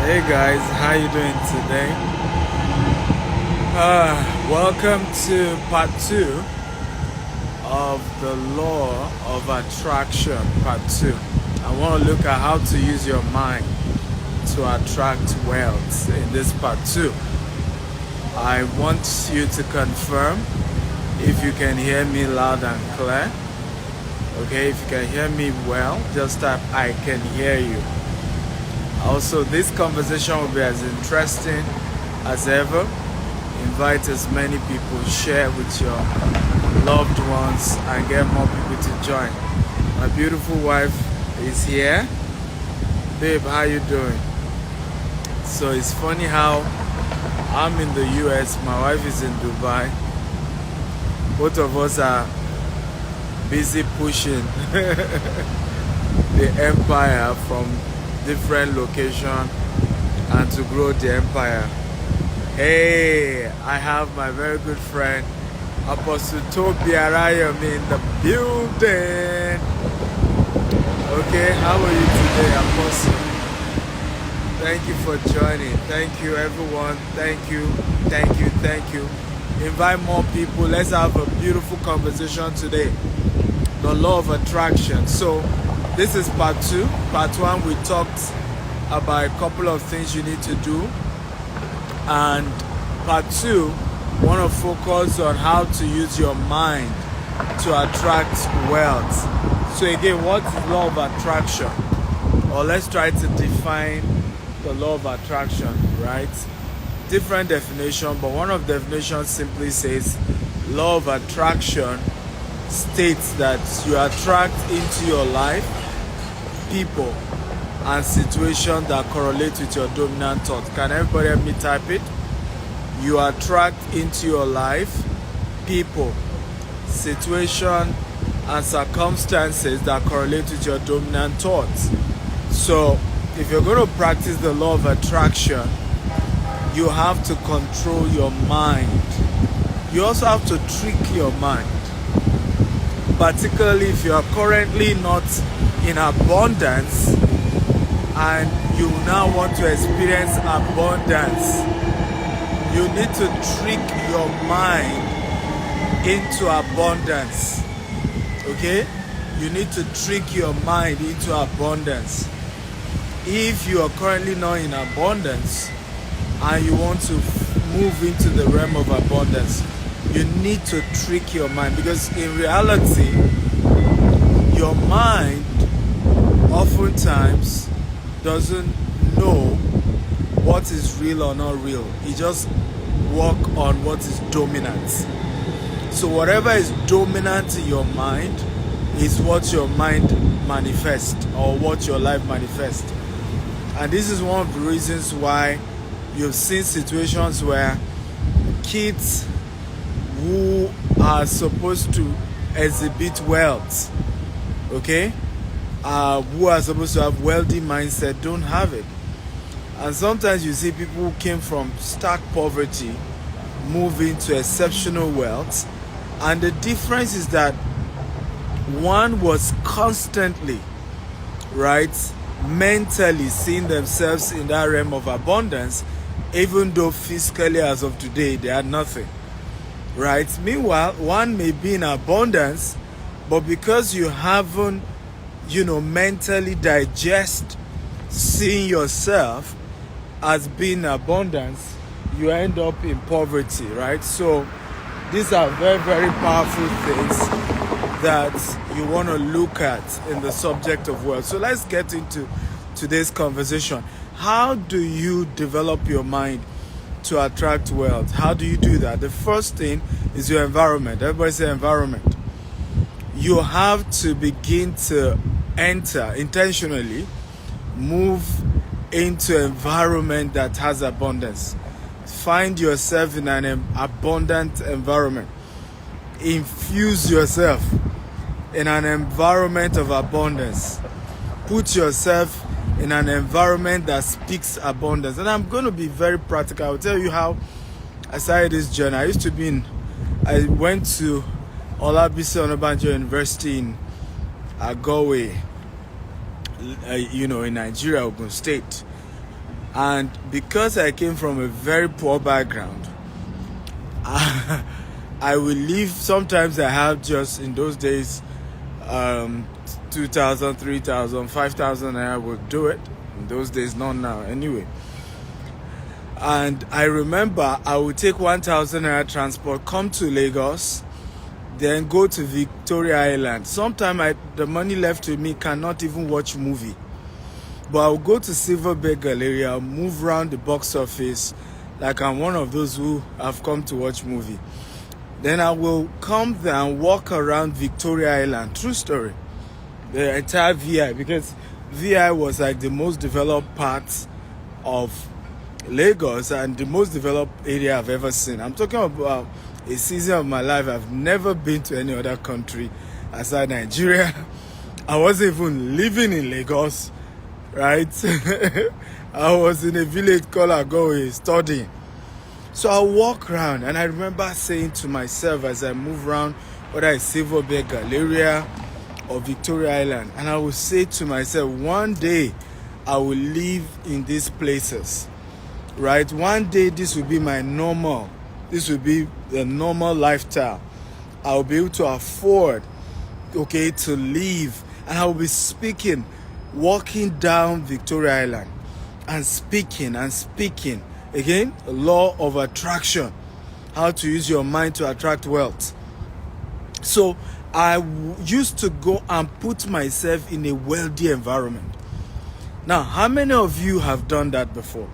Hey guys, how you doing today? Welcome to part 2 of the law of attraction, part 2. I want to look at how to use your mind to attract wealth in this part 2. I want you to confirm if you can hear me loud and clear. Okay, if you can hear me well, just type I can hear you. Also, this conversation will be as interesting as ever. Invite as many people, share with your loved ones, and get more people to join. My beautiful wife is here. Babe, how you doing? So it's funny how I'm in the US, my wife is in Dubai. Both of us are busy pushing the empire from different location and to grow the empire. Hey, I have my very good friend Apostle Toby Arayami in the building. Okay, how are you today, Apostle? Thank you for joining. Thank you, everyone. Thank you. Invite more people. Let's have a beautiful conversation today. The law of attraction. So this is part 2. Part 1, we talked about a couple of things you need to do. And part 2, want to focus on how to use your mind to attract wealth. So again, what is law of attraction? Or let's try to define the law of attraction, right? Different definition, but one of the definitions simply says law of attraction states that you attract into your life people and situations that correlate with your dominant thought. Can everybody help me type it? You attract into your life people, situation, and circumstances that correlate with your dominant thoughts. So if you're going to practice the law of attraction, you have to control your mind. You also have to trick your mind, particularly if you are currently not in abundance and you now want to experience abundance. You need to trick your mind into abundance. Okay? You need to trick your mind into abundance. If you are currently not in abundance and you want to move into the realm of abundance, you need to trick your mind, because in reality, your mind oftentimes doesn't know what is real or not real. It just work on what is dominant. So whatever is dominant in your mind is what your mind manifests, or what your life manifests. And this is one of the reasons why you've seen situations where kids who are supposed to exhibit wealth, okay, who are supposed to have wealthy mindset, don't have it. And sometimes you see people who came from stark poverty move into exceptional wealth, and the difference is that one was constantly, right, mentally seeing themselves in that realm of abundance, even though physically as of today they had nothing, right? Meanwhile, one may be in abundance, but because you haven't, mentally digest seeing yourself as being abundance, you end up in poverty, right? So these are very, very powerful things that you want to look at in the subject of wealth. So let's get into today's conversation. How do you develop your mind to attract wealth? How do you do that? The first thing is your environment. Everybody say environment. You have to begin to enter intentionally, move into an environment that has abundance. Find yourself in an abundant environment. Infuse yourself in an environment of abundance. Put yourself in an environment that speaks abundance. And I'm going to be very practical. I'll tell you how I started this journey. I went to Olabisi Onabanjo University in Agowe, in Nigeria, Ogun State. And because I came from a very poor background, I will leave. Sometimes I have just in those days 2,000, 3,000, 5,000 I would do it. In those days, not now anyway. And I remember I would take 1,000 naira transport, come to Lagos, then go to Victoria Island. Sometimes the money left with me cannot even watch movie. But I'll go to Silver Bay Galleria, move around the box office like I'm one of those who have come to watch movie. Then I will come there and walk around Victoria Island. True story. The entire VI, because VI was like the most developed part of Lagos and the most developed area I've ever seen. I'm talking about a season of my life. I've never been to any other country aside Nigeria. I wasn't even living in Lagos, right? I was in a village called Agoe studying. So I walk around and I remember saying to myself as I move around, whether it's Silver Bay Galleria or Victoria Island, and I would say to myself, one day I will live in these places, right? One day this will be my normal. This will be the normal lifestyle. I will be able to afford, okay, to live. And I will be speaking, walking down Victoria Island and speaking. Again, the law of attraction. How to use your mind to attract wealth. So I used to go and put myself in a wealthy environment. Now, how many of you have done that before?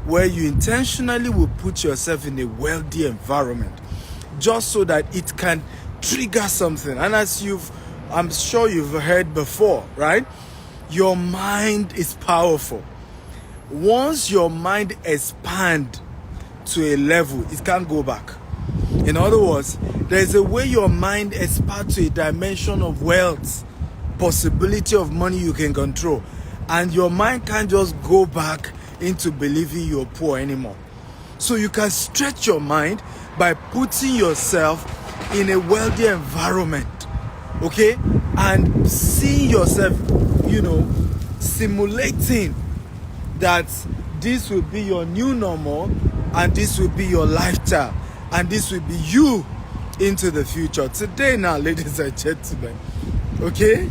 Where you intentionally will put yourself in a wealthy environment just so that it can trigger something. And as I'm sure you've heard before, right? Your mind is powerful. Once your mind expands to a level, it can't go back. In other words, there's a way your mind expands to a dimension of wealth, possibility of money you can control. And your mind can't just go back into believing you're poor anymore. So you can stretch your mind by putting yourself in a wealthy environment, okay? And seeing yourself, simulating that this will be your new normal and this will be your lifestyle and this will be you into the future. Today now, ladies and gentlemen, okay?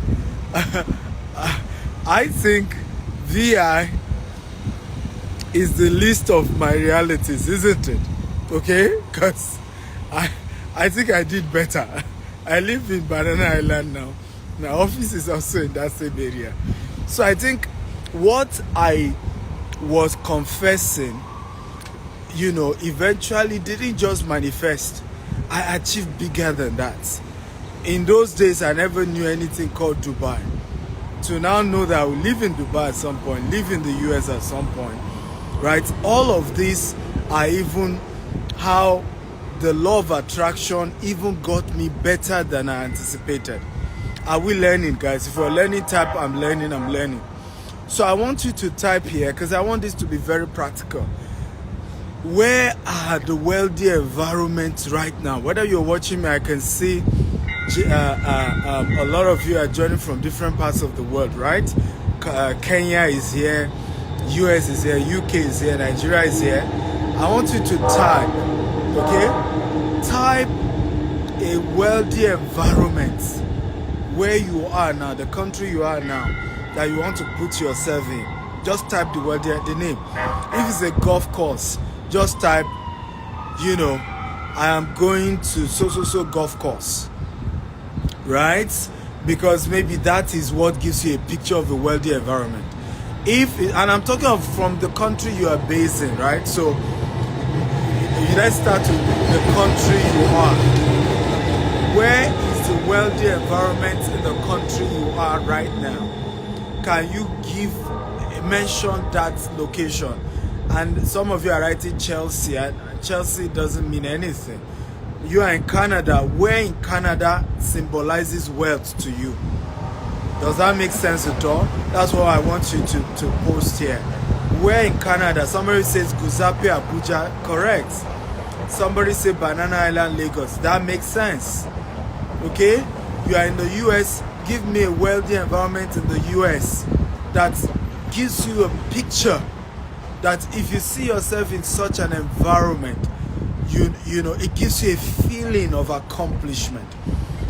I think VI is the least of my realities, isn't it? Okay? Because I think I did better. I live in Banana Island now. My office is also in that same area. So I think what I was confessing, eventually didn't just manifest. I achieved bigger than that. In those days, I never knew anything called Dubai. To now know that I will live in Dubai at some point, live in the US at some point, right? All of these are even how the law of attraction even got me better than I anticipated. Are we learning, guys? If you're learning, type I'm learning. So I want you to type here because I want this to be very practical. Where are the wealthy environments right now? Whether you're watching me, I can see a lot of you are joining from different parts of the world, right? Kenya is here, US is here, UK is here, Nigeria is here. I want you to type, okay? Type a wealthy environment where you are now, the country you are now, that you want to put yourself in. Just type the name. If it's a golf course, just type, I am going to so golf course, right? Because maybe that is what gives you a picture of a wealthy environment. And I'm talking of from the country you are based in, right? So let's start with the country you are. Where is the wealthy environment in the country you are right now? Can you mention that location? And some of you are writing Chelsea, and Chelsea doesn't mean anything. You are in Canada. Where in Canada symbolizes wealth to you? Does that make sense at all? That's what I want you to post here. Where in Canada? Somebody says Guzape, Abuja. Correct. Somebody say Banana Island, Lagos. That makes sense. Okay? You are in the US. Give me a wealthy environment in the US that gives you a picture that if you see yourself in such an environment, you know, it gives you a feeling of accomplishment.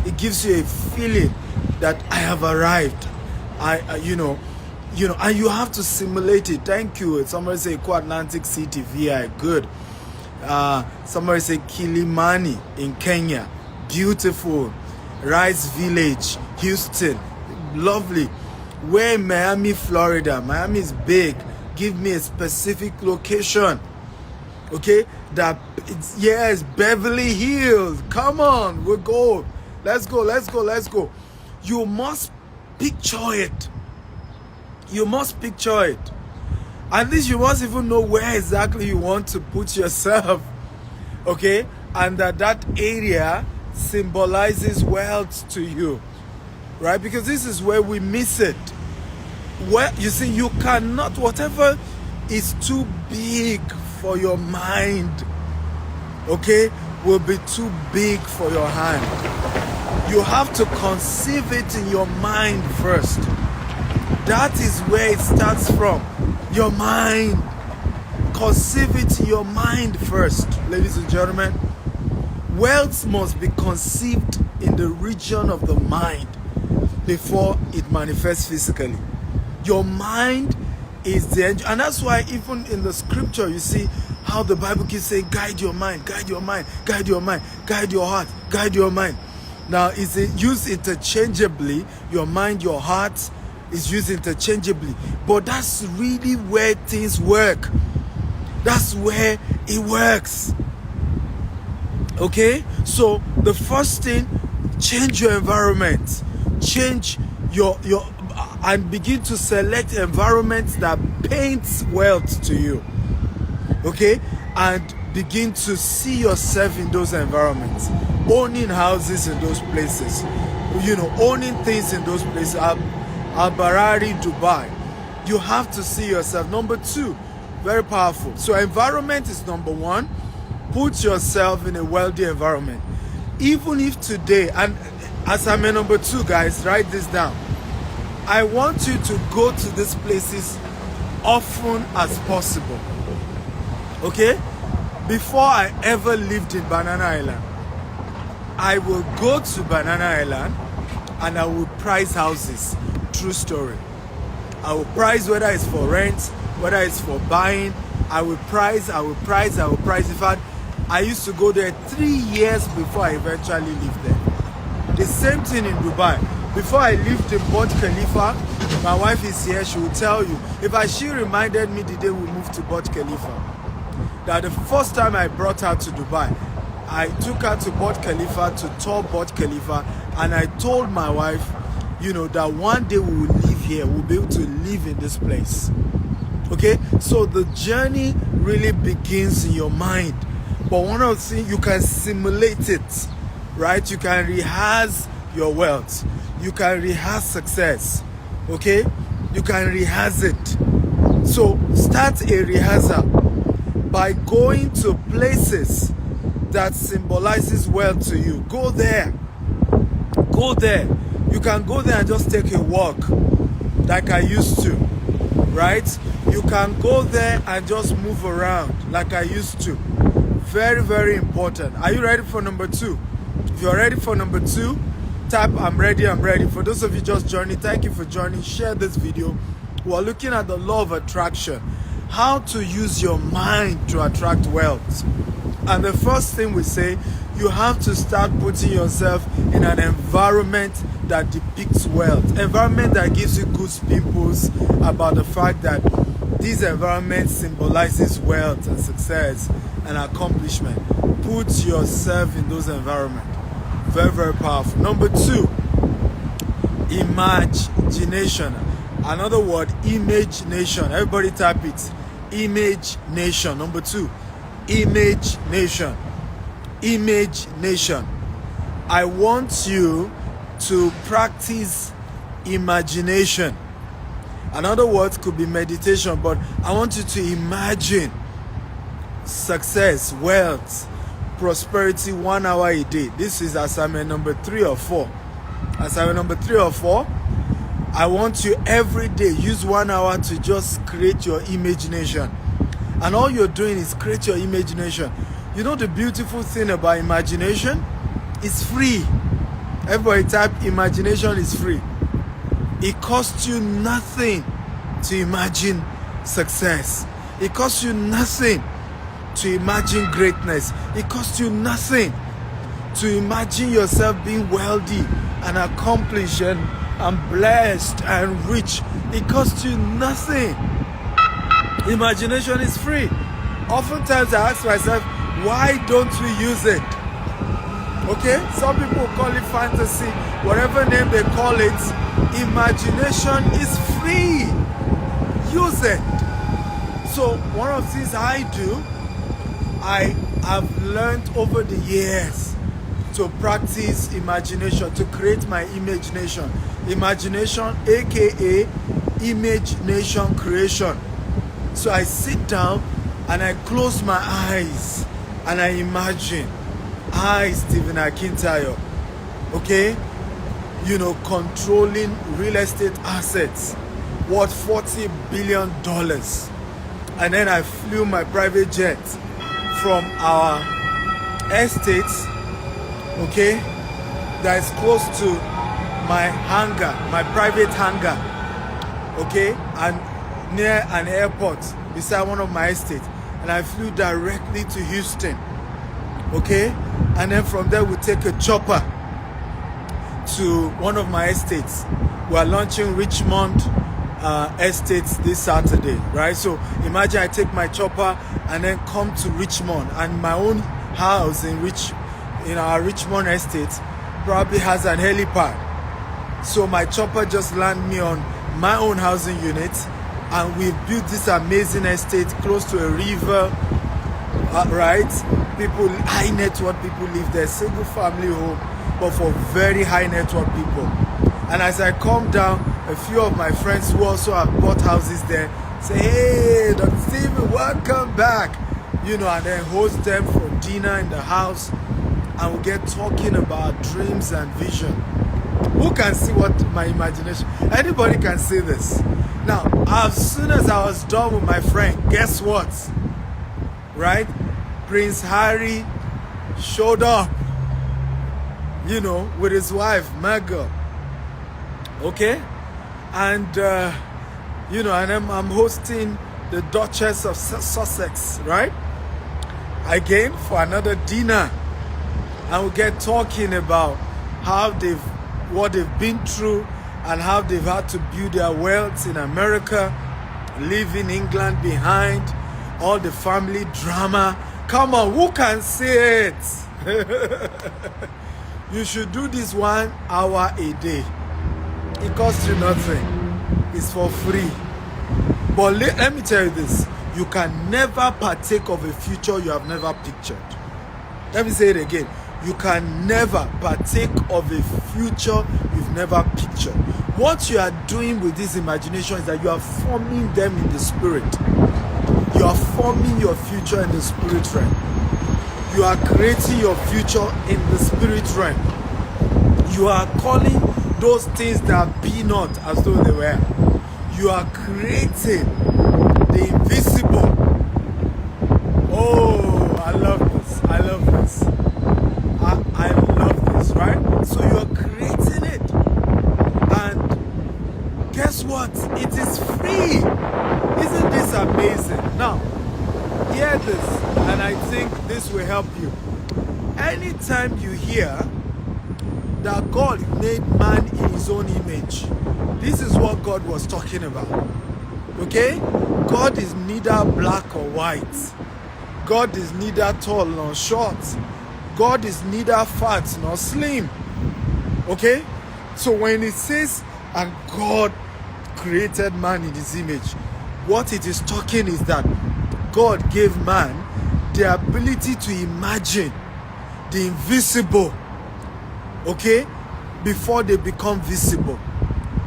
It gives you a feeling that I have arrived. You know, and you have to simulate it. Thank you. Somebody say Atlantic City, VI, good. Somebody say Kilimani in Kenya, beautiful. Rice Village, Houston, lovely. Where in Miami, Florida? Miami is big. Give me a specific location. Okay, that it's, yes, Beverly Hills. Come on, we'll go. Let's go, let's go, let's go. You must picture it. You must picture it. At least you must even know where exactly you want to put yourself. Okay, and that area symbolizes wealth to you, right? Because this is where we miss it. Where you see, you cannot, whatever is too big for your mind, okay, will be too big for your hand. You have to conceive it in your mind first. That is where it starts from. Your mind. Conceive it in your mind first, ladies and gentlemen. Wealth must be conceived in the region of the mind before it manifests physically. Your mind is the engine. And that's why even in the scripture you see how the Bible keeps saying, guide your mind, guide your mind, guide your mind, guide your heart, guide your mind. Now, is it used interchangeably? Your mind, your heart is used interchangeably. But that's really where things work. That's where it works. Okay? So, the first thing, change your environment. Change your and begin to select environments that paints wealth to you. Okay? And begin to see yourself in those environments. Owning houses in those places. You know, owning things in those places. Al-Barari, Dubai. You have to see yourself. Number two, very powerful. So environment is number one. Put yourself in a wealthy environment. Even if today, and assignment number two, guys, write this down. I want you to go to these places often as possible. Okay? Before I ever lived in Banana Island, I will go to Banana Island and I will price houses. True story. I will price whether it's for rent, whether it's for buying. I will price. In fact, I used to go there 3 years before I eventually lived there. The same thing in Dubai. Before I lived in Burj Khalifa, my wife is here, she will tell you. She reminded me the day we moved to Burj Khalifa, that the first time I brought her to Dubai, I took her to Burj Khalifa to tour Burj Khalifa, and I told my wife, you know, that one day we will live here, we'll be able to live in this place. Okay, so the journey really begins in your mind. But one of the things, you can simulate it, right? You can rehearse your wealth. You can rehearse success. Okay, you can rehearse it. So start a rehearsal by going to places that symbolizes wealth to you. Go there. Go there. You can go there and just take a walk like I used to, right? You can go there and just move around like I used to. Very, very important. Are you ready for number two? If you're ready for number two, type I'm ready, I'm ready. For those of you just joining, thank you for joining. Share this video. We're looking at the law of attraction. How to use your mind to attract wealth. And the first thing we say, you have to start putting yourself in an environment that depicts wealth. Environment that gives you good pimples about the fact that this environment symbolizes wealth and success and accomplishment. Put yourself in those environments. Very, very powerful. Number two, imagination. Another word, image nation. Everybody type it. Image nation. Number two, image nation. Image nation. I want you to practice imagination. Another word could be meditation, but I want you to imagine success, wealth, prosperity 1 hour a day. This is assignment number 3 or 4. Assignment number 3 or 4. I want you every day, use 1 hour to just create your imagination. And all you're doing is create your imagination. You know the beautiful thing about imagination? It's free. Everybody type imagination is free. It costs you nothing to imagine success. It costs you nothing to imagine greatness. It costs you nothing to imagine yourself being wealthy and accomplished and blessed and rich. It costs you nothing. Imagination is free. Oftentimes I ask myself, why don't we use it? Okay? Some people call it fantasy, whatever name they call it. Imagination is free. Use it. So one of the things I do, I have learned over the years to practice imagination, to create my imagination. Imagination, aka imagination creation. So I sit down and I close my eyes and I imagine Stephen Akintayo, okay, controlling real estate assets worth $40 billion. And then I flew my private jet from our estates, okay, that is close to my hangar, my private hangar, okay, and near an airport beside one of my estates. And I flew directly to Houston, okay, and then from there we take a chopper to one of my estates. We are launching Richmond estates this Saturday, right? So imagine I take my chopper and then come to Richmond, and my own house in our Richmond estate probably has an helipad. So my chopper just land me on my own housing unit, and we've built this amazing estate close to a river, right? People, high net worth people live there, single family home, but for very high net worth people. And as I come down, a few of my friends who also have bought houses there say, hey, Dr. Stephen, welcome back, and then host them for dinner in the house, and we get talking about dreams and vision. Who can see what my imagination? Anybody can see this. Now, as soon as I was done with my friend, guess what? Right? Prince Harry showed up, with his wife, Meghan. Okay? And, and I'm hosting the Duchess of Sussex, right? Again, for another dinner. And we'll get talking about what they've been through and how they've had to build their wealth in America, leaving England behind, all the family drama. Come on, who can say it? You should do this 1 hour a day. It costs you nothing. It's for free. But let me tell you this. You can never partake of a future you have never pictured. Let me say it again. You can never partake of a future you've never pictured. What you are doing with this imagination is that you are forming them in the spirit. You are forming your future in the spirit realm. You are creating your future in the spirit realm. You are calling those things that be not as though they were. You are creating the invisible. Oh, I love this. I love this. I love this, right? So you are creating it. And guess what? It is free. Isn't this amazing? Now, hear this, and I think this will help you. Anytime you hear that God made man in his own image, this is what God was talking about. Okay? God is neither black or white. God is neither tall nor short. God is neither fat nor slim. Okay? So when it says, and God created man in his image, what it is talking is that God gave man the ability to imagine the invisible, okay, before they become visible.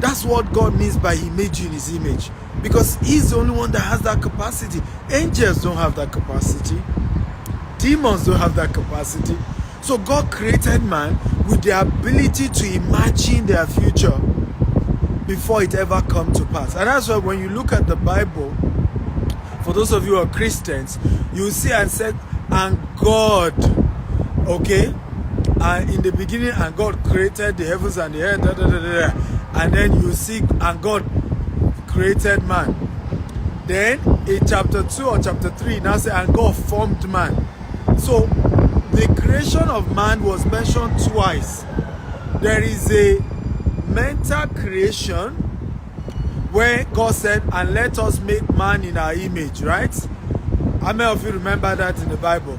That's what God means by imaging his image, because he's the only one that has that capacity. Angels don't have that capacity. Demons don't have that capacity. So God created man with the ability to imagine their future before it ever comes to pass. And that's why when you look at the Bible, For those of you who are Christians, you see and said, and God, okay? And in the beginning, and God created the heavens and the earth, and then you see, and God created man. Then in chapter 2 or chapter 3, now say, and God formed man. So the creation of man was mentioned twice. There is a mental creation where God said, and let us make man in our image, right? How many of you remember that in the Bible?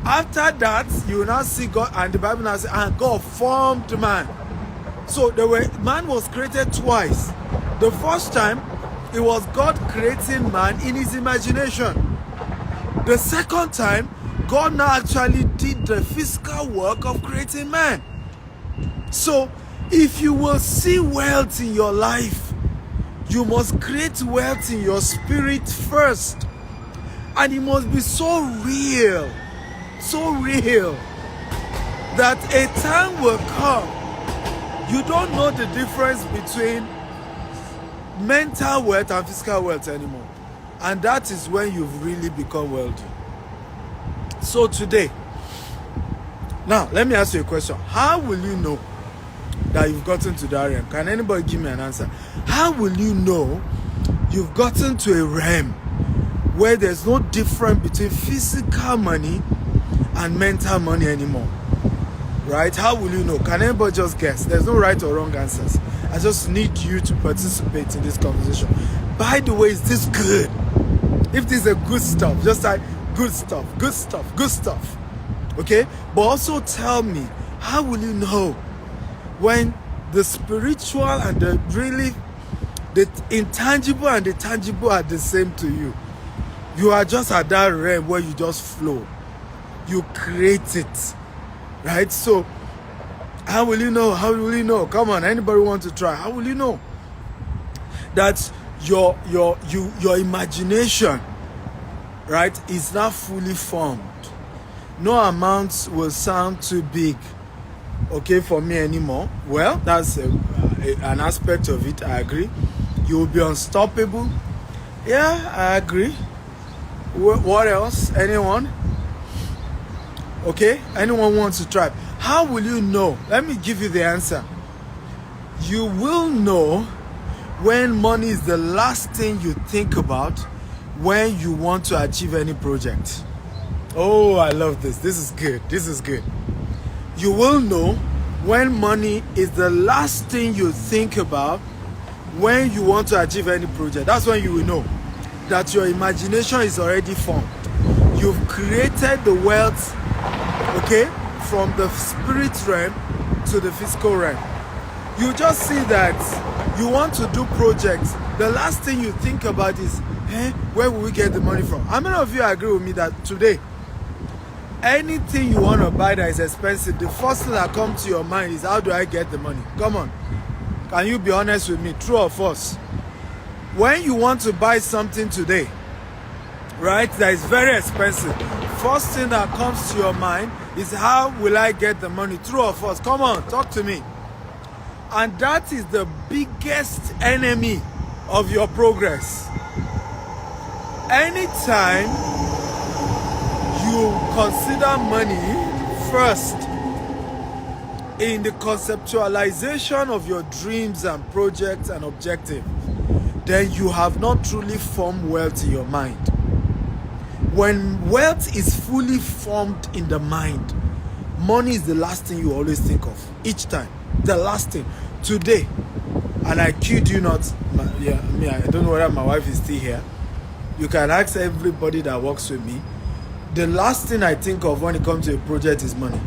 After that, you will now see God, and the Bible now says, and God formed man. So man was created twice. The first time, it was God creating man in his imagination. The second time, God now actually did the physical work of creating man. So, if you will see wealth in your life, you must create wealth in your spirit first. And it must be so real, that a time will come, you don't know the difference between mental wealth and physical wealth anymore. And that is when you've really become wealthy. So today, now let me ask you a question. How will you know that you've gotten to that realm? Can anybody give me an answer? How will you know you've gotten to a realm where there's no difference between physical money and mental money anymore? Right? How will you know? Can anybody just guess? There's no right or wrong answers. I just need you to participate in this conversation. By the way, is this good? If this is a good stuff, just like good stuff. Okay? But also tell me, how will you know when the spiritual and the intangible and the tangible are the same to you? You are just at that realm where you just flow. You create it. Right? So, how will you know? How will you know? Come on, anybody want to try? How will you know that your imagination, right, is not fully formed? No amount will sound too big, okay, for me anymore. Well, that's an aspect of it. I agree. You will be unstoppable. Yeah, I agree. What else? Anyone? Okay, anyone wants to try? How will you know? Let me give you the answer. You will know when money is the last thing you think about when you want to achieve any project. Oh, I love this. This is good. You will know when money is the last thing you think about when you want to achieve any project. That's when you will know that your imagination is already formed. You've created the wealth, okay, from the spirit realm to the physical realm. You just see that you want to do projects. The last thing you think about is, where will we get the money from? How many of you agree with me that today, anything you want to buy that is expensive, the first thing that comes to your mind is, how do I get the money? Come on. Can you be honest with me? True or false? When you want to buy something today, right, that is very expensive, first thing that comes to your mind is, how will I get the money? True or false? Come on, talk to me. And that is the biggest enemy of your progress. Anytime you consider money first in the conceptualization of your dreams and projects and objectives, then you have not truly formed wealth in your mind. When wealth is fully formed in the mind, money is the last thing you always think of. Each time. The last thing. Today, and I kid you not, I don't know whether my wife is still here. You can ask everybody that works with me. The last thing I think of when it comes to a project is money.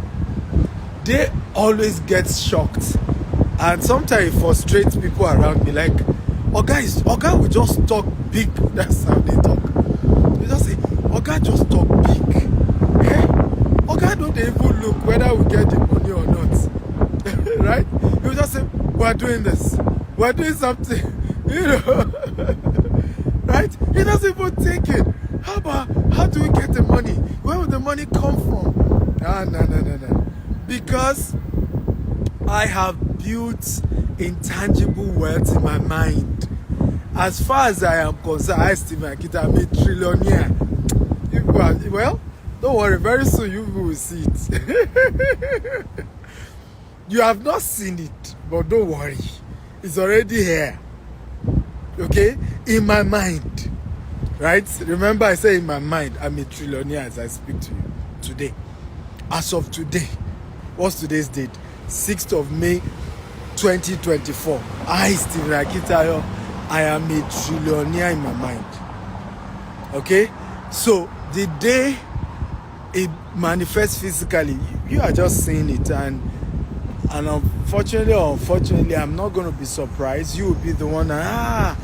They always get shocked. And sometimes it frustrates people around me. Like, Oga will just talk big. That's how they talk. They just say, Oga just talk big. Oga don't even look whether we get the money or not. Right? He will just say, we're doing this. We're doing something. Right? He doesn't even think it. How do we get the money? Where will the money come from? No. Because I have built intangible wealth in my mind. As far as I am concerned, I, Stephen Akita, I'm a trillionaire. Well, don't worry, very soon you will see it. You have not seen it, but don't worry. It's already here. Okay? In my mind. Right? Remember I say in my mind, I'm a trillionaire as I speak to you today. As of today. What's today's date? 6th of May, 2024. I, Stephen Akitayo, I am a trillionaire in my mind. Okay? So, the day it manifests physically, you are just seeing it, and unfortunately or unfortunately, I'm not going to be surprised. You will be the one, I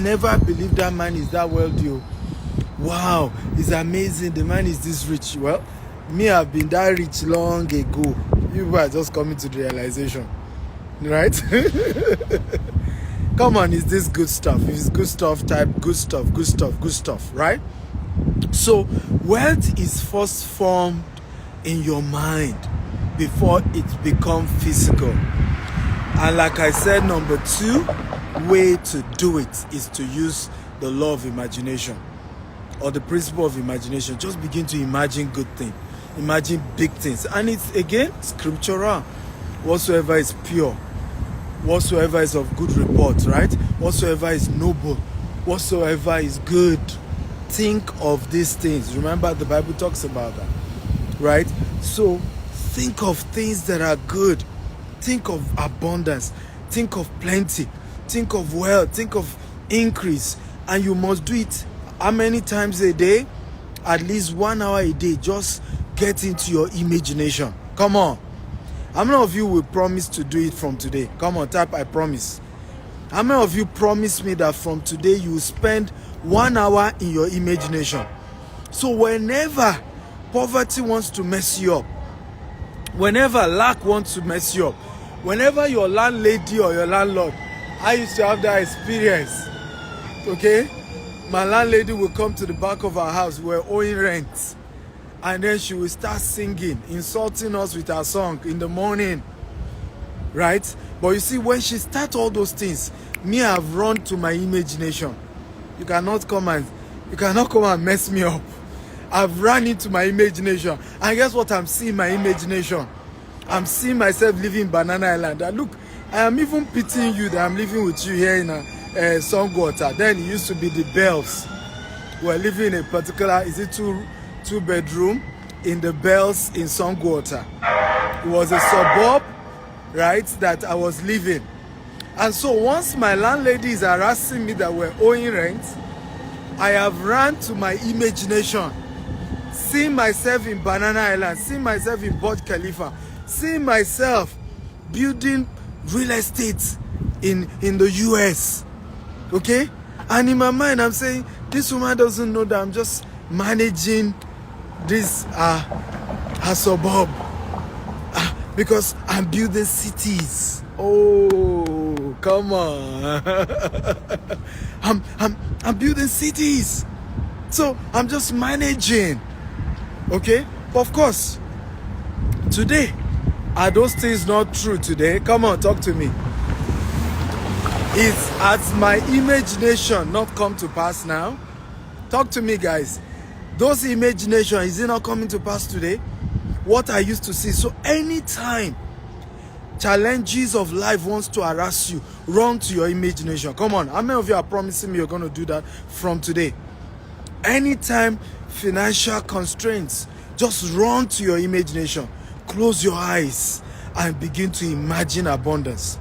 never believed that man is that wealthy. Wow, it's amazing. The man is this rich. Well, me, I've been that rich long ago. You are just coming to the realization. Right? Come on, is this good stuff? If it's good stuff, type good stuff, good stuff, good stuff, right? So, wealth is first formed in your mind before it becomes physical. And like I said, number 2 way to do it is to use the law of imagination or the principle of imagination. Just begin to imagine good things. Imagine big things. And it's, again, scriptural. Whatsoever is pure, whatsoever is of good report, right? Whatsoever is noble, whatsoever is good. Think of these things. Remember, the Bible talks about that, right? So, think of things that are good. Think of abundance. Think of plenty. Think of wealth. Think of increase. And you must do it how many times a day? At least 1 hour a day. Just get into your imagination. Come on. How many of you will promise to do it from today? Come on, type I promise. How many of you promise me that from today you will spend 1 hour in your imagination? So whenever poverty wants to mess you up, whenever lack wants to mess you up, whenever your landlady or your landlord, I used to have that experience, okay? My landlady will come to the back of our house, we're owing rent, and then she will start singing, insulting us with her song in the morning, right? But you see, when she starts all those things, me, I've run to my imagination. You cannot come and mess me up. I've run into my imagination. And guess what I'm seeing in my imagination? I'm seeing myself living in Banana Island. And look, I am even pitying you that I'm living with you here in Songwater. Then it used to be the Bells. We're living in a particular, is it two bedroom in the Bells in Songwater. It was a suburb, right, that I was living. And so once my landlady is harassing me that we're owing rent, I have run to my imagination, seeing myself in Banana Island, seeing myself in Burj Khalifa, seeing myself building real estate in the US. Okay? And in my mind, I'm saying, this woman doesn't know that I'm just managing this her suburb because I'm building cities. Oh, come on. I'm building cities. So I'm just managing. Okay? But of course, today, are those things not true today? Come on, talk to me. Is has my imagination not come to pass now? Talk to me, guys. Those imagination, is it not coming to pass today? What I used to see. So anytime challenges of life wants to harass you, run to your imagination. Come on, how many of you are promising me you're going to do that from today? Anytime financial constraints, just run to your imagination. Close your eyes and begin to imagine abundance.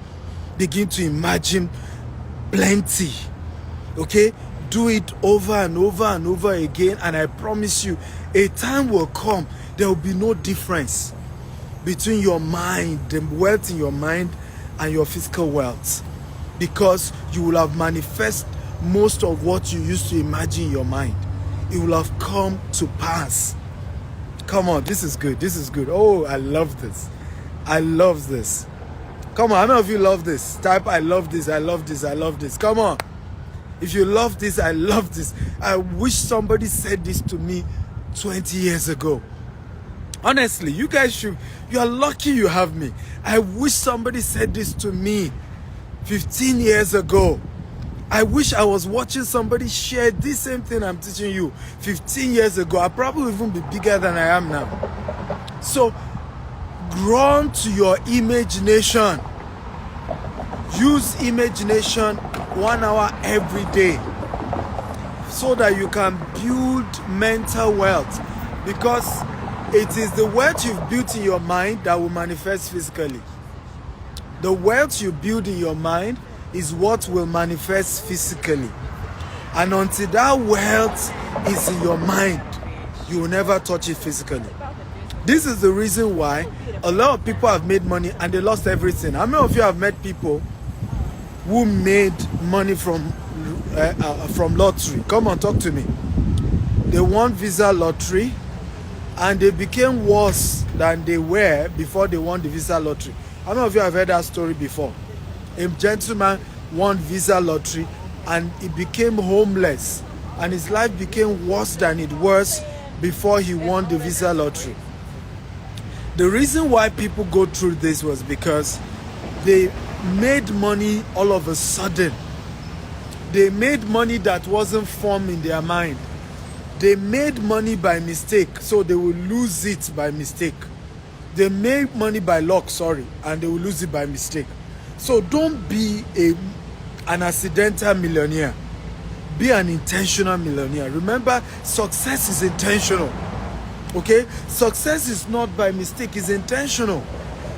Begin to imagine plenty. Okay? Do it over and over and over again, and I promise you, a time will come, there will be no difference between your mind, the wealth in your mind, and your physical wealth, because you will have manifest most of what you used to imagine in your mind. It will have come to pass. Come on, this is good. This is good. Oh, I love this. I love this. Come on, how many of you love this? Type, I love this, I love this, I love this. Come on. If you love this, I love this. I wish somebody said this to me 20 years ago. Honestly, you guys you are lucky you have me. I wish somebody said this to me 15 years ago. I wish I was watching somebody share this same thing I'm teaching you 15 years ago. I probably even be bigger than I am now. So, run to your imagination. Use imagination 1 hour every day so that you can build mental wealth, because it is the wealth you've built in your mind that will manifest physically. The wealth you build in your mind is what will manifest physically. And until that wealth is in your mind, you will never touch it physically. This is the reason why a lot of people have made money and they lost everything. How many of you have met people who made money from lottery? Come on, talk to me. They won Visa lottery and they became worse than they were before they won the Visa lottery. How many of you have heard that story before? A gentleman won Visa lottery and he became homeless and his life became worse than it was before he won the Visa lottery. The reason why people go through this was because they made money all of a sudden. They made money that wasn't formed in their mind. They made money by mistake, so they will lose it by mistake. They made money by luck, and they will lose it by mistake. So don't be an accidental millionaire. Be an intentional millionaire. Remember, success is intentional. Okay? Success is not by mistake, it's intentional.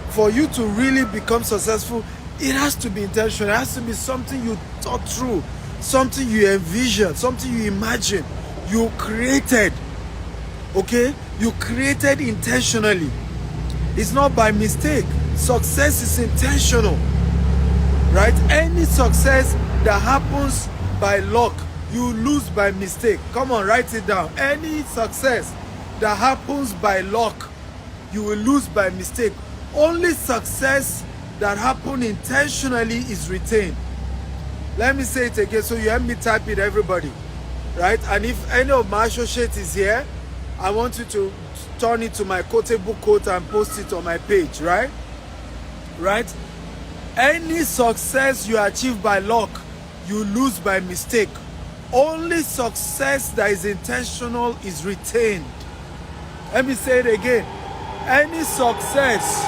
For you to really become successful, it has to be intentional. It has to be something you thought through, something you envisioned, something you imagined, you created. Okay? You created intentionally. It's not by mistake. Success is intentional. Right? Any success that happens by luck, you lose by mistake. Come on, write it down. Any success that happens by luck, you will lose by mistake. Only success that happens intentionally is retained. Let me say it again so you help me type it, everybody. Right? And if any of my associates is here, I want you to turn it to my quotable quote and post it on my page, right? Right? Any success you achieve by luck, you lose by mistake. Only success that is intentional is retained. Let me say it again. Any success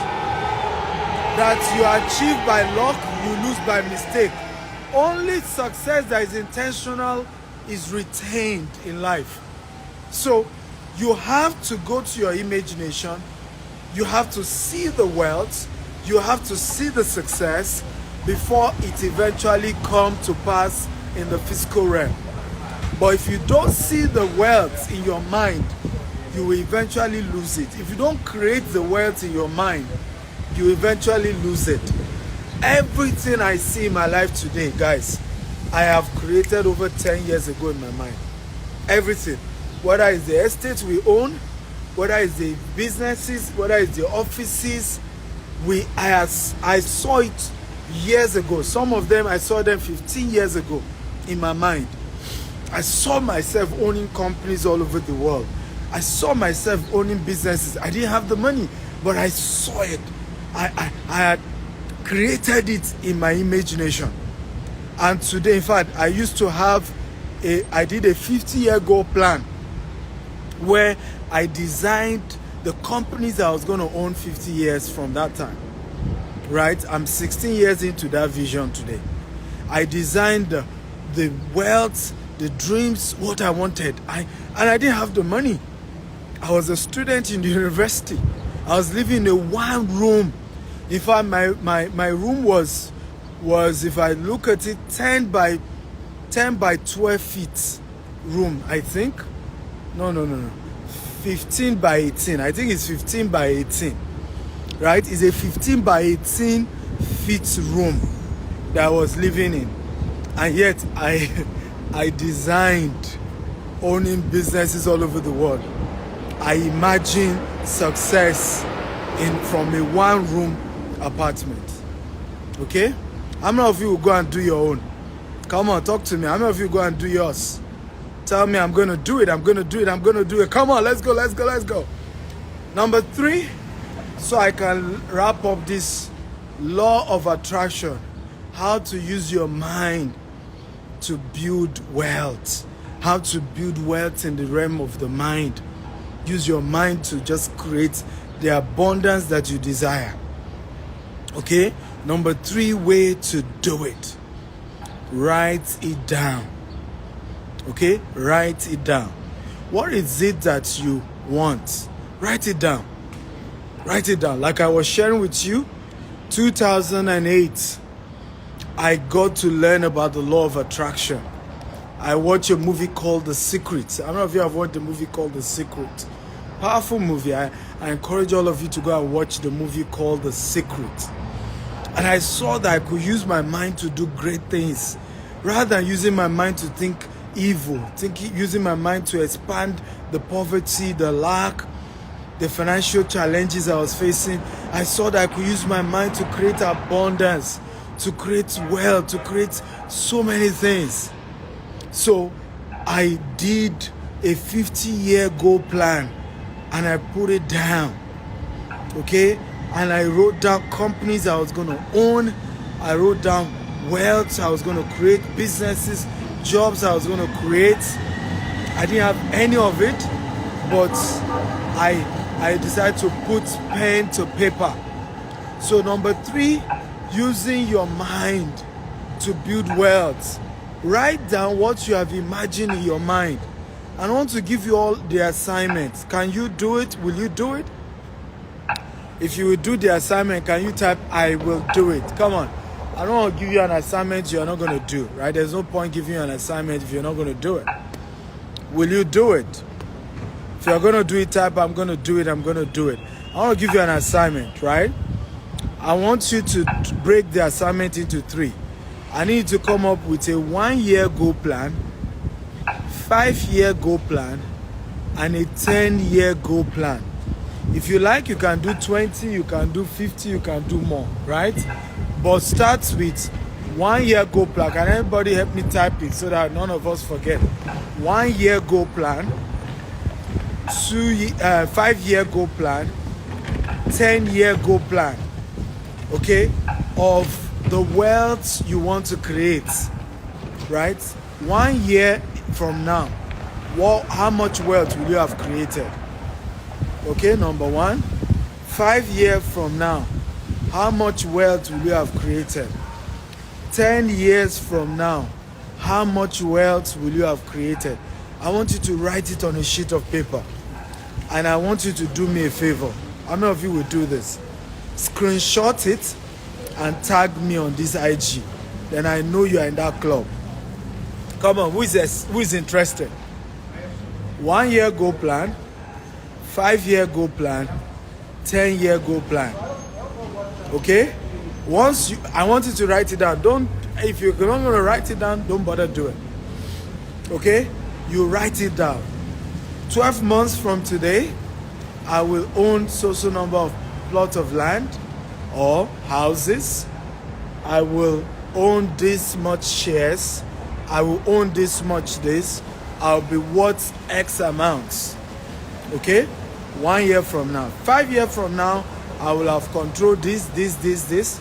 that you achieve by luck, you lose by mistake. Only success that is intentional is retained in life. So you have to go to your imagination. You have to see the wealth. You have to see the success before it eventually comes to pass in the physical realm. But if you don't see the wealth in your mind, you will eventually lose it. If you don't create the wealth in your mind, you eventually lose it. Everything I see in my life today, guys, I have created over 10 years ago in my mind. Everything. Whether it's the estate we own, whether it's the businesses, whether it's the offices, I saw it years ago. Some of them, I saw them 15 years ago in my mind. I saw myself owning companies all over the world. I saw myself owning businesses. I didn't have the money, but I saw it. I had created it in my imagination. And today, in fact, I used to have I did a 50-year goal plan where I designed the companies I was going to own 50 years from that time. Right? I'm 16 years into that vision today. I designed the wealth, the dreams, what I wanted. And I didn't have the money. I was a student in the university. I was living in a one room. In fact, my room was, if I look at it, 10 by 12 feet room, I think. No. 15 by 18. I think it's 15 by 18. Right? It's a 15 by 18 feet room that I was living in. And yet I designed owning businesses all over the world. I imagine success from a one-room apartment. Okay? How many of you will go and do your own? Come on, talk to me. How many of you go and do yours? Tell me, I'm going to do it. I'm going to do it. I'm going to do it. Come on, let's go. Number 3, so I can wrap up this law of attraction. How to use your mind to build wealth. How to build wealth in the realm of the mind. Use your mind to just create the abundance that you desire. Okay? Number 3 way to do it. Write it down. Okay? Write it down. What is it that you want? Write it down. Write it down. Like I was sharing with you, 2008, I got to learn about the law of attraction. I watched a movie called The Secret. I don't know if you have watched the movie called The Secret. Powerful movie. I encourage all of you to go and watch the movie called The Secret. And I saw that I could use my mind to do great things rather than using my mind to think evil, using my mind to expand the poverty, the lack, the financial challenges I was facing. I saw that I could use my mind to create abundance, to create wealth, to create so many things. So I did a 50-year goal plan and I put it down. Okay? And I wrote down companies I was going to own. I wrote down wealth I was going to create, businesses, jobs I was going to create. I didn't have any of it, but I decided to put pen to paper. So number 3, using your mind to build wealth. Write down what you have imagined in your mind. I want to give you all the assignments. Can you do it? Will you do it? If you will do the assignment, can you type, I will do it? Come on. I don't want to give you an assignment you're not going to do, right? There's no point giving you an assignment if you're not going to do it. Will you do it? If you're going to do it, type, I'm going to do it, I'm going to do it. I want to give you an assignment, right? I want you to break the assignment into 3. I need you to come up with a 1-year goal plan, 5-year goal plan, and a 10-year goal plan. If you like, you can do 20, you can do 50, you can do more, right? But start with 1-year goal plan. Can anybody help me type it so that none of us forget? 1-year goal plan, 5-year goal plan, 10-year goal plan, okay, of the wealth you want to create, right? 1 year from now, how much wealth will you have created? Okay, number 1. 5 years from now, how much wealth will you have created? 10 years from now, how much wealth will you have created? I want you to write it on a sheet of paper. And I want you to do me a favor. How many of you will do this? Screenshot it and tag me on this IG. Then I know you are in that club. Come on, who is interested? 1-year goal plan, 5-year goal plan, 10-year goal plan. Okay? I want you to write it down. If you're not going to write it down, don't bother doing it. Okay? You write it down. 12 months from today, I will own so number of plots of land or houses. I will own this much shares. I will own this much this. I'll be worth X amounts. Okay? 1 year from now. 5 years from now, I will have controlled this.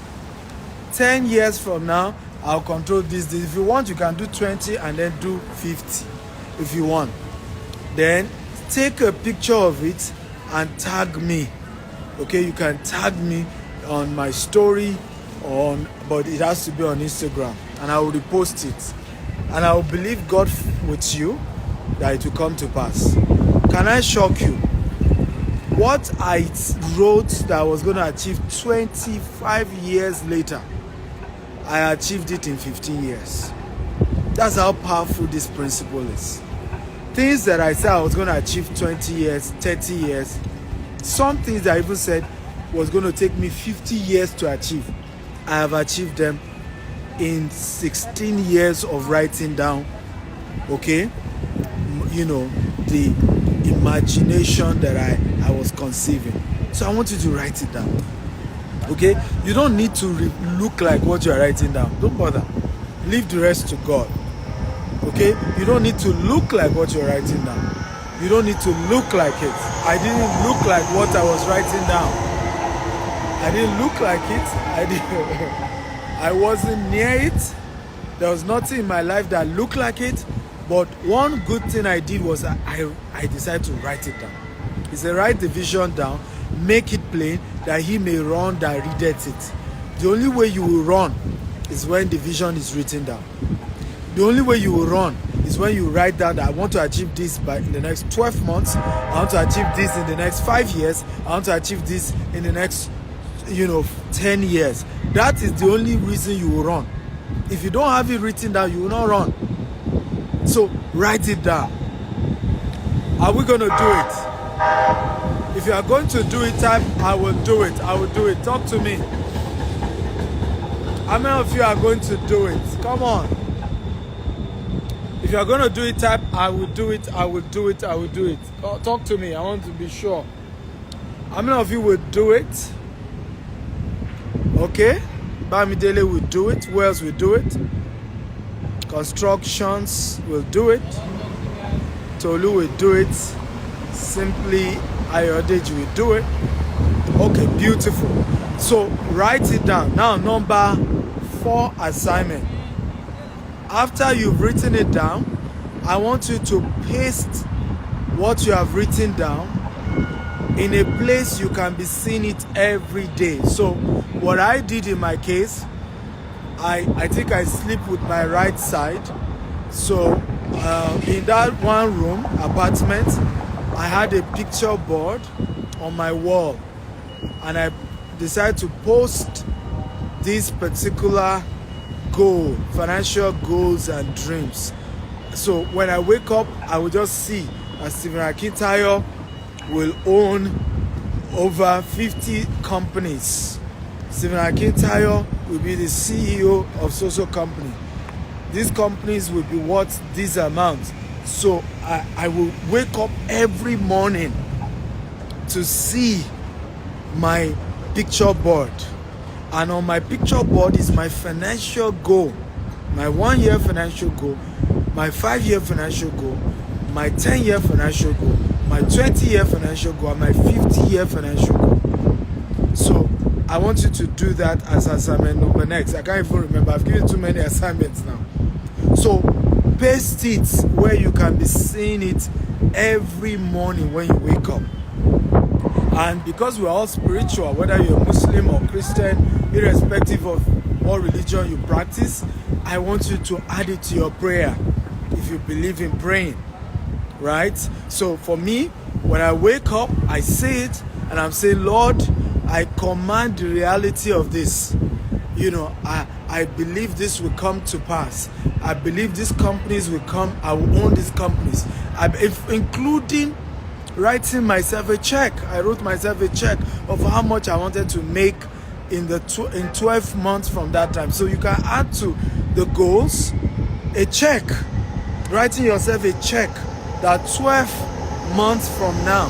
10 years from now, I'll control this. If you want, you can do 20 and then do 50 if you want. Then take a picture of it and tag me. Okay, you can tag me on my story, but it has to be on Instagram, and I will repost it. And I will believe God with you that it will come to pass. Can I shock you? What I wrote that I was going to achieve 25 years later, I achieved it in 15 years. That's how powerful this principle is. Things that I said I was going to achieve 20 years, 30 years, some things that I even said was going to take me 50 years to achieve, I have achieved them in 16 years of writing down, okay, the imagination that I was conceiving. So I want you to write it down, okay? You don't need to look like what you are writing down. Don't bother. Leave the rest to God, okay? You don't need to look like what you're writing down. You don't need to look like it. I didn't look like what I was writing down. I didn't look like it. I wasn't near it. There was nothing in my life that looked like it, but one good thing I did was I decided to write it down. He said, write the vision down, make it plain, that he may run that readeth it. The only way you will run is when the vision is written down. The only way you will run is when you write down that I want to achieve this in the next 12 months. I want to achieve this in the next 5 years. I want to achieve this in the next, 10 years. That is the only reason you will run. If you don't have it written down, you will not run. So write it down. Are we going to do it? If you are going to do it, type, I will do it. I will do it. Talk to me. How many of you are going to do it? Come on. If you are going to do it, type, I will do it. I will do it. I will do it. Talk to me. I want to be sure. How many of you will do it? Okay. Bamidele will do it. Who else will do it? Constructions will do it. Tolu will do it. Simply Ayodeji will do it. Okay, beautiful. So write it down. Now, number 4 assignment. After you've written it down, I want you to paste what you have written down in a place you can be seeing it every day. So what I did in my case, I think I sleep with my right side. So in that one room apartment, I had a picture board on my wall, and I decided to post this particular goal, financial goals and dreams. So when I wake up, I will just see that Stephen Akintayo will own over 50 companies. Stephen Akintayo will be the CEO of social company. These companies will be worth this amount. So I will wake up every morning to see my picture board. And on my picture board is my financial goal, my 1-year financial goal, my 5-year financial goal, my 10-year financial goal, my 20-year financial goal, and my 50-year financial goal. So I want you to do that as assignment number next. I can't even remember. I've given too many assignments now. So paste it where you can be seeing it every morning when you wake up. And because we're all spiritual, whether you're Muslim or Christian, irrespective of what religion you practice, I want you to add it to your prayer if you believe in praying, right? So for me, when I wake up, I say it and I'm saying, Lord, I command the reality of this. I believe this will come to pass. I believe these companies will come. I will own these companies, including writing myself a check. I wrote myself a check of how much I wanted to make in 12 months from that time. So you can add to the goals a check, writing yourself a check that 12 months from now,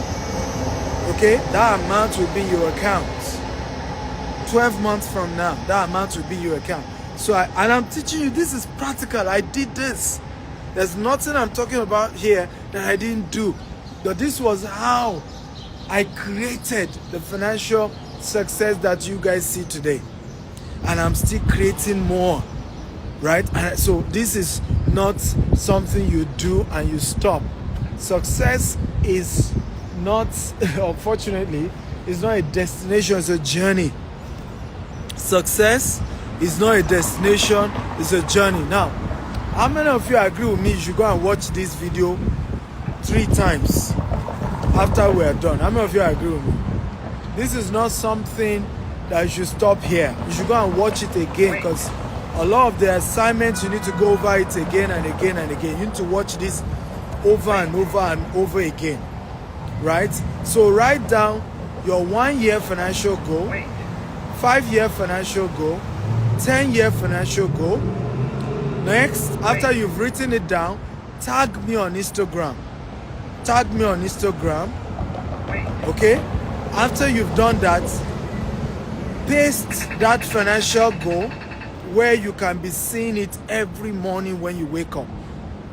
okay, that amount will be in your account. 12 months from now, that amount will be in your account. So I'm teaching you, this is practical. I did this. There's nothing I'm talking about here that I didn't do. But this was how I created the financial success that you guys see today. And I'm still creating more, right? And so this is not something you do and you stop. Success is not, unfortunately, it's not a destination, it's a journey. Success is not a destination, it's a journey. Now, how many of you agree with me you should go and watch this video 3 times after we are done? How many of you agree with me? This is not something that you should stop here. You should go and watch it again, because a lot of the assignments, you need to go over it again and again and again. You need to watch this over and over and over again, right? So write down your 1-year financial goal, 5-year financial goal, 10-year financial goal. Next, after you've written it down, tag me on Instagram. Tag me on Instagram. Okay? After you've done that, paste that financial goal where you can be seeing it every morning when you wake up.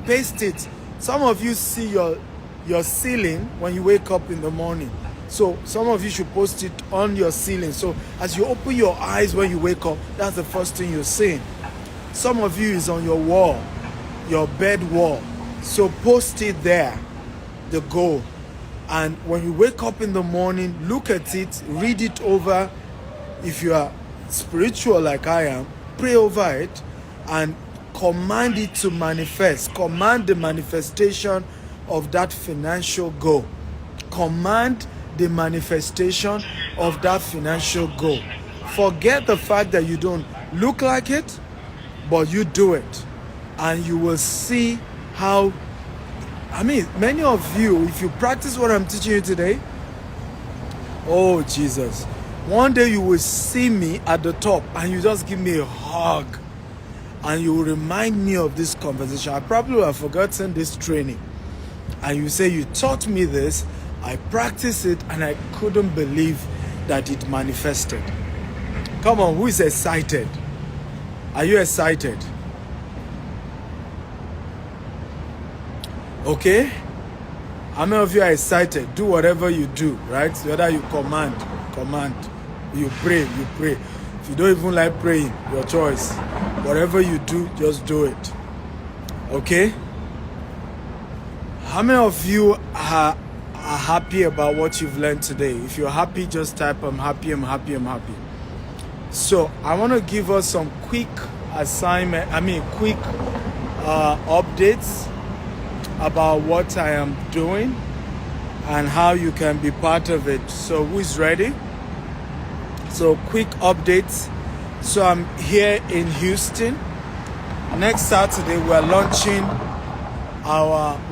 Paste it. Some of you see your ceiling when you wake up in the morning. So some of you should post it on your ceiling. So as you open your eyes when you wake up, that's the first thing you're seeing. Some of you is on your wall, your bed wall. So post it there, the goal. And when you wake up in the morning, look at it, read it over. If you are spiritual like I am, pray over it and command it to manifest. Command the manifestation of that financial goal. Command the manifestation of that financial goal. Forget the fact that you don't look like it, but you do it. And you will see how, many of you, if you practice what I'm teaching you today, oh Jesus, one day you will see me at the top and you just give me a hug and you will remind me of this conversation. I probably would have forgotten this training. And you say, you taught me this, I practiced it, and I couldn't believe that it manifested. Come on, who is excited? Are you excited? Okay? How many of you are excited? Do whatever you do, right? Whether you command, you pray. If you don't even like praying, your choice. Whatever you do, just do it. Okay? How many of you are happy about what you've learned today? If you're happy, just type, I'm happy, I'm happy, I'm happy. So I want to give us some quick updates about what I am doing and how you can be part of it. So who is ready? So quick updates. So I'm here in Houston. Next Saturday we're launching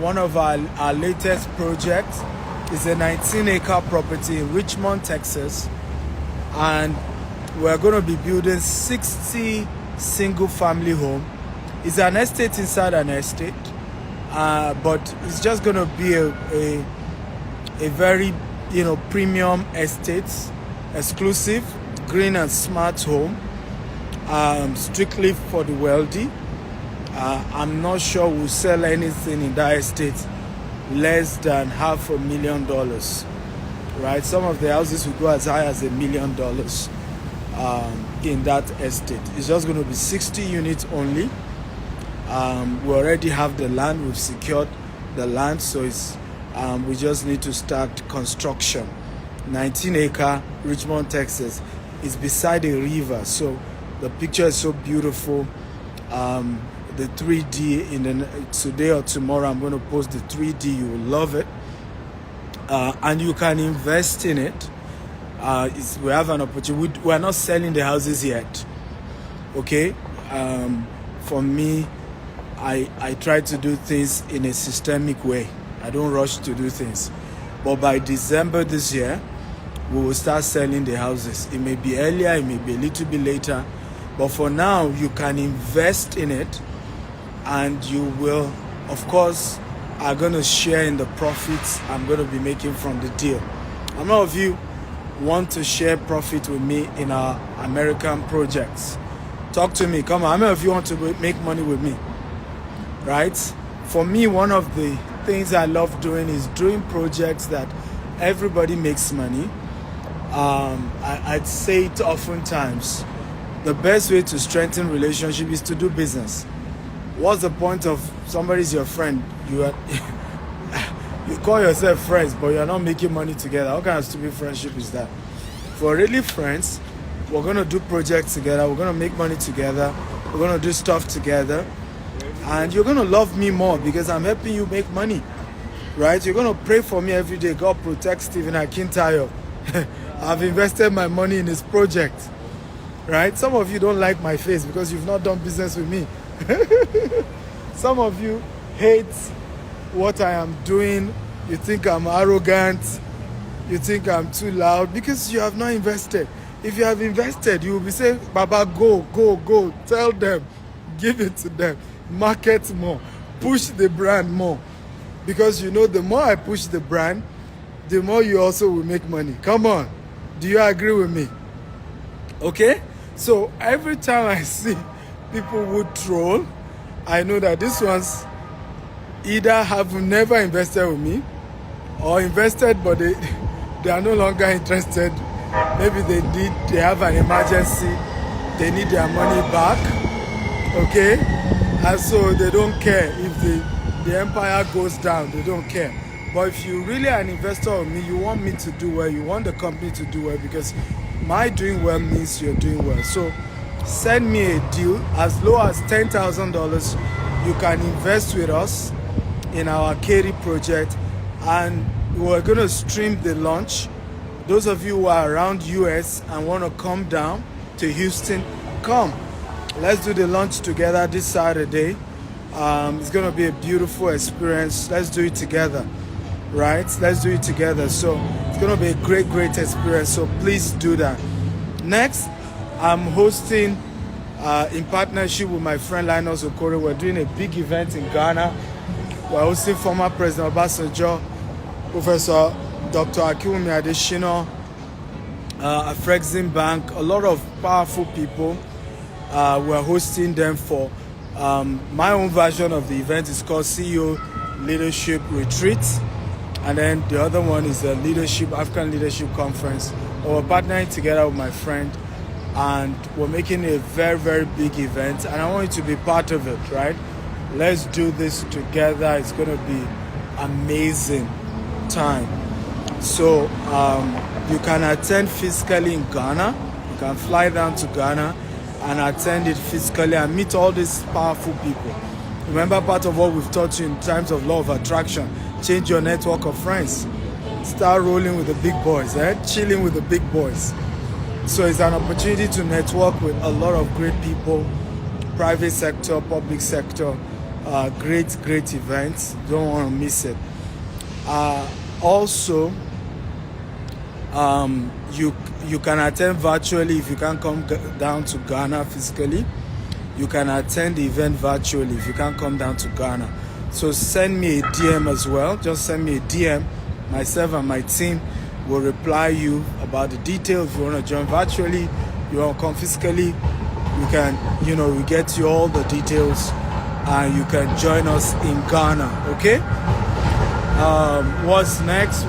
one of our latest projects. It's a 19-acre property in Richmond, Texas, and we're going to be building 60 single-family home. It's an estate inside an estate, but it's just going to be a very premium estate, exclusive, green and smart home, strictly for the wealthy. I'm not sure we'll sell anything in that estate less than $500,000, right? Some of the houses will go as high as $1 million in that estate. It's just going to be 60 units only. We already have the land. We've secured the land, so it's we just need to start construction. 19-acre, Richmond, Texas. It's beside a river, so the picture is so beautiful. The 3D today or tomorrow, I'm going to post the 3D. You will love it, and you can invest in it. We have an opportunity. We are not selling the houses yet. Okay, for me, I try to do things in a systemic way. I don't rush to do things, but by December this year, we will start selling the houses. It may be earlier, it may be a little bit later, but for now, you can invest in it. And you will, of course, are going to share in the profits I'm going to be making from the deal. How many of you want to share profit with me in our American projects? Talk to me. Come on. How many of you want to make money with me? Right? For me, one of the things I love doing is doing projects that everybody makes money. I'd say it oftentimes. The best way to strengthen relationship is to do business. What's the point of somebody's your friend? You call yourself friends, but you're not making money together. What kind of stupid friendship is that? If we're really friends, we're going to do projects together. We're going to make money together. We're going to do stuff together. And you're going to love me more because I'm helping you make money. Right? You're going to pray for me every day. God protect Stephen Akintayo. I've invested my money in his project. Right? Some of you don't like my face because you've not done business with me. Some of you hate what I am doing. You think I'm arrogant. You think I'm too loud because you have not invested. If you have invested, you will be saying, Baba, go. Tell them. Give it to them. Market more. Push the brand more. Because the more I push the brand, the more you also will make money. Come on. Do you agree with me? Okay? So every time I see people would troll, I know that these ones either have never invested with me or invested but they are no longer interested. Maybe they have an emergency, they need their money back, Okay, and so they don't care if the empire goes down. They don't care. But if you really are an investor of me, you want me to do well, you want the company to do well, because my doing well means you're doing well. So send me a deal as low as $10,000. You can invest with us in our Katy project, and we're going to stream the launch. Those of you who are around US and want to come down to Houston, come. Let's do the launch together this Saturday. It's going to be a beautiful experience. Let's do it together, right? Let's do it together. So it's going to be a great experience. So please do that. Next, I'm hosting in partnership with my friend Linus Okore. We're doing a big event in Ghana. We're hosting former President Obasanjo, Professor Dr. Akinwumi Adesina, Afrexim Bank, a lot of powerful people. We're hosting them for my own version of the event is called CEO Leadership Retreat, and then the other one is the African Leadership Conference. We're partnering together with my friend, and we're making a very big event, and I want you to be part of it, right? Let's do this together. It's going to be amazing time. So you can attend physically in Ghana. You can fly down to Ghana and attend it physically and meet all these powerful people. Remember, part of what we've taught you in terms of law of attraction: change your network of friends. Start rolling with the big boys, chilling with the big boys. So it's an opportunity to network with a lot of great people, private sector, public sector, great events. Don't want to miss it. Also, you can attend virtually if you can't come down to Ghana physically. You can attend the event virtually if you can't come down to Ghana. So send me a DM as well. Just send me a DM. Myself and my team will reply you about the details. If you want to join virtually, you want to come physically, we can, we get you all the details, and you can join us in Ghana. Okay? What's next?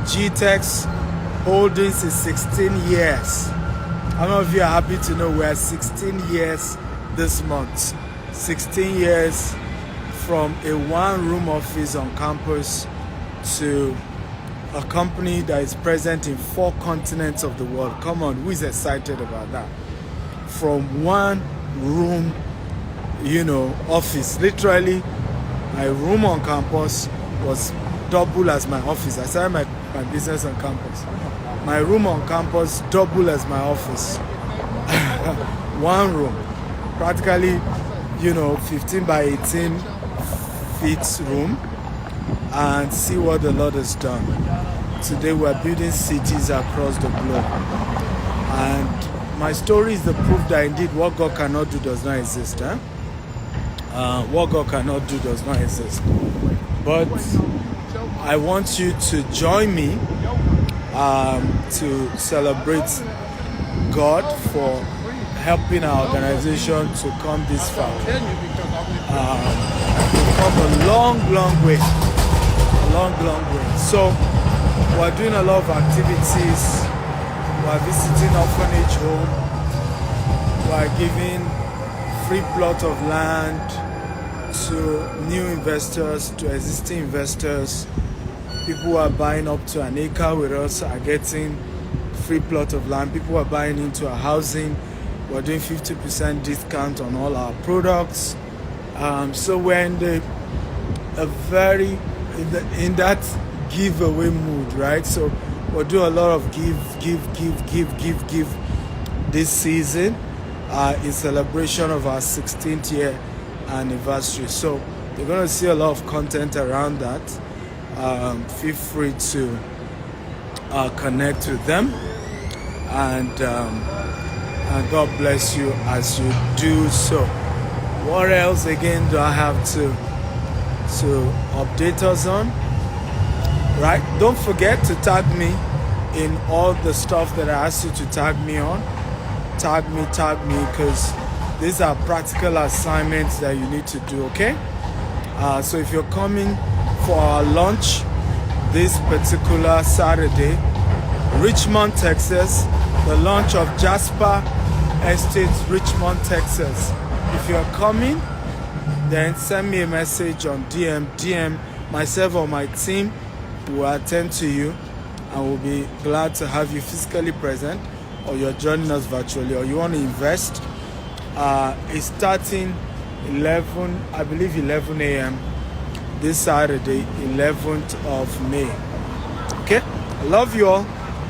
GTEX Holdings is 16 years. How many of you are happy to know we're 16 years this month? 16 years from a one-room office on campus to a company that is present in 4 continents of the world. Come on, who is excited about that? From one room, office. Literally, my room on campus was double as my office. I started my business on campus. My room on campus double as my office. One room, practically, 15 by 18 feet room, and see what the Lord has done. Today we're building cities across the globe, and my story is the proof that indeed what God cannot do does not exist. What God cannot do does not exist. But I want you to join me to celebrate God for helping our organization to come this far. We've come a long way. A long way. So we're doing a lot of activities. We're visiting orphanage home. We're giving free plot of land to new investors, to existing investors. People who are buying up to an acre with us are getting free plot of land. People who are buying into our housing, we're doing 50% discount on all our products. So we're in that giveaway mood, right? So we'll do a lot of give this season in celebration of our 16th year anniversary. So you're going to see a lot of content around that. Feel free to connect with them, and God bless you as you do so. What else again do I have to update us on? Right? Don't forget to tag me in all the stuff that I asked you to tag me on. Tag me, because these are practical assignments that you need to do, okay? So if you're coming for our launch this particular Saturday, Richmond, Texas, the launch of Jasper Estate, Richmond, Texas. If you're coming, then send me a message on DM myself or my team will attend to you, and we'll be glad to have you physically present, or you're joining us virtually, or you want to invest. It's starting 11 a.m. this Saturday, 11th of May. Okay, I love you all.